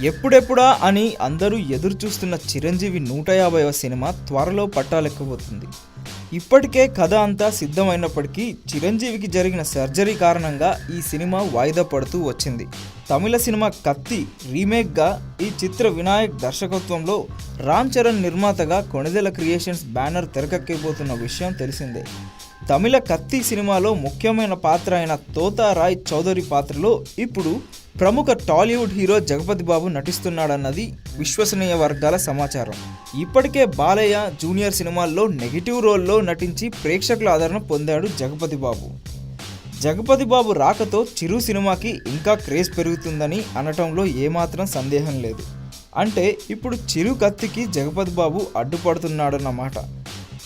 ఎప్పుడెప్పుడా అని అందరూ ఎదురు చూస్తున్న చిరంజీవి 150వ సినిమా త్వరలో పట్టాలెక్కబోతుంది. ఇప్పటికే కథ అంతా సిద్ధమైనప్పటికీ చిరంజీవికి జరిగిన సర్జరీ కారణంగా ఈ సినిమా వాయిదా పడుతూ వచ్చింది. తమిళ సినిమా కత్తి రీమేక్గా ఈ చిత్ర వినాయక్ దర్శకత్వంలో రామ్ చరణ్ నిర్మాతగా కొణిదెల క్రియేషన్స్ బ్యానర్ తెరకెక్కబోతున్న విషయం తెలిసిందే. తమిళ కత్తి సినిమాలో ముఖ్యమైన పాత్ర అయిన తోతా రాయ్ చౌదరి పాత్రలో ఇప్పుడు ప్రముఖ టాలీవుడ్ హీరో జగపతి బాబు నటిస్తున్నాడన్నది విశ్వసనీయ వర్గాల సమాచారం. ఇప్పటికే బాలయ్య జూనియర్ సినిమాల్లో నెగిటివ్ రోల్లో నటించి ప్రేక్షకుల ఆదరణ పొందాడు జగపతి బాబు. జగపతి బాబు రాకతో చిరు సినిమాకి ఇంకా క్రేజ్ పెరుగుతుందని అనటంలో ఏమాత్రం సందేహం లేదు. అంటే ఇప్పుడు చిరు కత్తికి జగపతి బాబు అడ్డుపడుతున్నాడన్నమాట.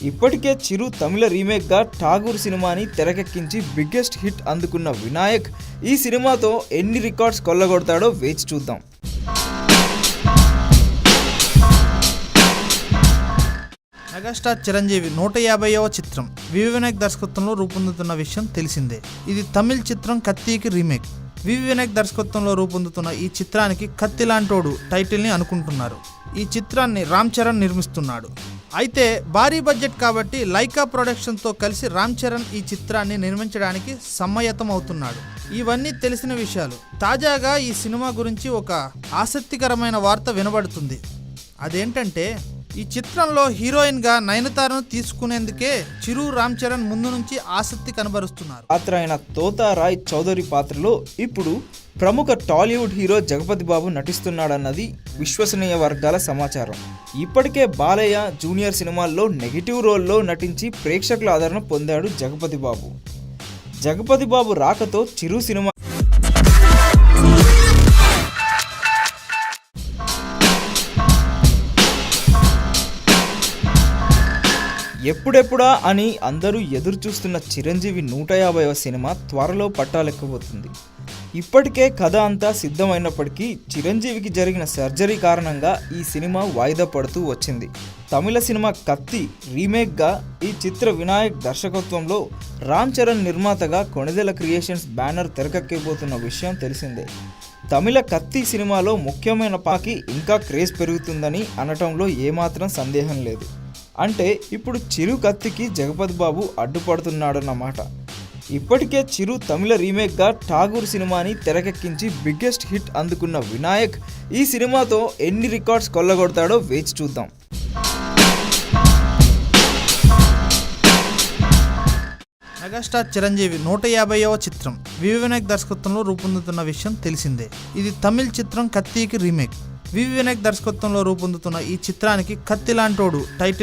ఇప్పటికే చిరు తమిళ రీమేక్గా ఠాగూర్ సినిమాని తెరకెక్కించి బిగ్గెస్ట్ హిట్ అందుకున్న వినాయక్ ఈ సినిమాతో ఎన్ని రికార్డ్స్ కొల్లగొడతాడో వేచి చూద్దాం. మెగాస్టార్ చిరంజీవి 150వ చిత్రం వినాయక్ దర్శకత్వంలో రూపొందుతున్న విషయం తెలిసిందే. ఇది తమిళ్ చిత్రం కత్తికి రీమేక్. వినాయక్ దర్శకత్వంలో రూపొందుతున్న ఈ చిత్రానికి కత్తి లాంటోడు టైటిల్ని అనుకుంటున్నారు. ఈ చిత్రాన్ని రామ్ చరణ్ నిర్మిస్తున్నాడు. అయితే భారీ బడ్జెట్ కాబట్టి లైకా ప్రొడక్షన్తో కలిసి రామ్ చరణ్ ఈ చిత్రాన్ని నిర్మించడానికి సమ్మయత్తం అవుతున్నాడు. ఇవన్నీ తెలిసిన విషయాలు. తాజాగా ఈ సినిమా గురించి ఒక ఆసక్తికరమైన వార్త వినబడుతుంది. అదేంటంటే ఈ చిత్రంలో హీరోయిన్గా నయనతారను తీసుకునేందుకే చిరు రామ్ చరణ్ ముందు నుంచి ఆసక్తి కనబరుస్తున్నారు. పాత్ర అయిన తోతా రాయ్ చౌదరి పాత్రలో ఇప్పుడు ప్రముఖ టాలీవుడ్ హీరో జగపతి బాబు నటిస్తున్నాడన్నది విశ్వసనీయ వర్గాల సమాచారం. ఇప్పటికే బాలయ్య జూనియర్ సినిమాల్లో నెగిటివ్ రోల్లో నటించి ప్రేక్షకుల ఆదరణ పొందాడు జగపతి బాబు. జగపతి బాబు రాకతో చిరు సినిమా ఎప్పుడెప్పుడా అని అందరూ ఎదురు చూస్తున్న చిరంజీవి 150వ సినిమా త్వరలో పట్టాలెక్కబోతుంది. ఇప్పటికే కథ అంతా సిద్ధమైనప్పటికీ చిరంజీవికి జరిగిన సర్జరీ కారణంగా ఈ సినిమా వాయిదా పడుతూ వచ్చింది. తమిళ సినిమా కత్తి రీమేక్గా ఈ చిత్ర వినాయక్ దర్శకత్వంలో రామ్ చరణ్ నిర్మాతగా కొణిదెల క్రియేషన్స్ బ్యానర్ తెరకెక్కబోతున్న విషయం తెలిసిందే. తమిళ కత్తి సినిమాలో ముఖ్యమైన పాకి ఇంకా క్రేజ్ పెరుగుతుందని అనటంలో ఏమాత్రం సందేహం లేదు. అంటే ఇప్పుడు చిరు కత్తికి జగపతి బాబు అడ్డుపడుతున్నాడన్నమాట. ఇప్పటికే చిరు తమిళ రీమేక్గా ఠాగూర్ సినిమాని తెరకెక్కించి బిగ్గెస్ట్ హిట్ అందుకున్న వినాయక్ ఈ సినిమాతో ఎన్ని రికార్డ్స్ కొల్లగొడతాడో వేచి చూద్దాం. మెగాస్టార్ చిరంజీవి 150వ చిత్రం వినాయక్ దర్శకత్వంలో రూపొందుతున్న విషయం తెలిసిందే. ఇది తమిళ్ చిత్రం కత్తికి రీమేక్. వినాయక్ దర్శకత్వంలో రూపొందుతున్న ఈ చిత్రానికి కత్తి లాంటోడు టైటిల్